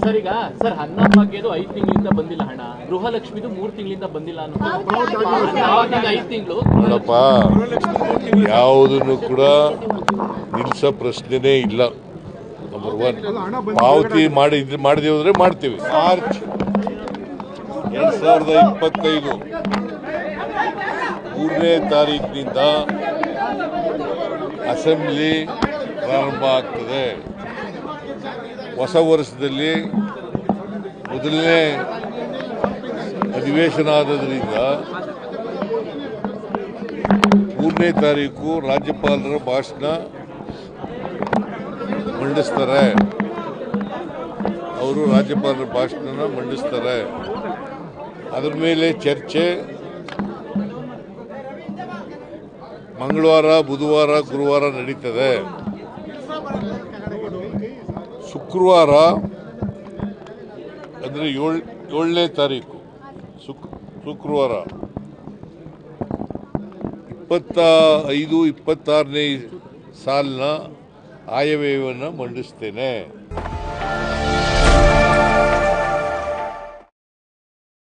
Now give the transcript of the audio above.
Sir ಈಗ sir ಅನ್ನಭಾಗ್ಯದು 5 ತಿಂಗಳಿಂದ ಬಂದಿಲ್ಲ ಹಣ, ಗೃಹಲಕ್ಷ್ಮಿದು 3 ತಿಂಗಳಿಂದ ಬಂದಿಲ್ಲ ಅನ್ನೋ 5 ತಿಂಗಳು ನೋಡಪ್ಪ, ಯಾವುದನ್ನು ಕೂಡ ನಿಲ್ಲಿಸೋ ಪ್ರಶ್ನೆನೇ ಇಲ್ಲ. ನಂಬರ್ 1 ಪಾವತಿ ಮಾಡದೆ ಹೋದ್ರೆ ಮಾಡ್ತೀವಿ. ಮಾರ್ಚ್ 2025 3ನೇ ತಾರೀಕಿನಿಂದ ಅಸೆಂಬ್ಲಿ ಪ್ರಾರಂಭ ಆಗ್ತದೆ. ಹೊಸ ವರ್ಷದಲ್ಲಿ ಮೊದಲನೇ ಅಧಿವೇಶನ ಆದ್ರಿಂದ 3ನೇ ತಾರೀಕು ರಾಜ್ಯಪಾಲರ ಭಾಷಣ ಮಂಡಿಸ್ತಾರೆ. ಅವರು ರಾಜ್ಯಪಾಲರ ಭಾಷಣ ಮಂಡಿಸ್ತಾರೆ. ಅದರ ಮೇಲೆ ಚರ್ಚೆ ಮಂಗಳವಾರ, ಬುಧವಾರ, ಗುರುವಾರ ನಡೀತದೆ. ಶುಕ್ರವಾರ ಅಂದರೆ 7ನೇ ತಾರೀಕು ಶುಕ್ರವಾರ 25-26ನೇ ಸಾಲಿನ ಆಯವ್ಯಯವನ್ನು ಮಂಡಿಸ್ತೇನೆ.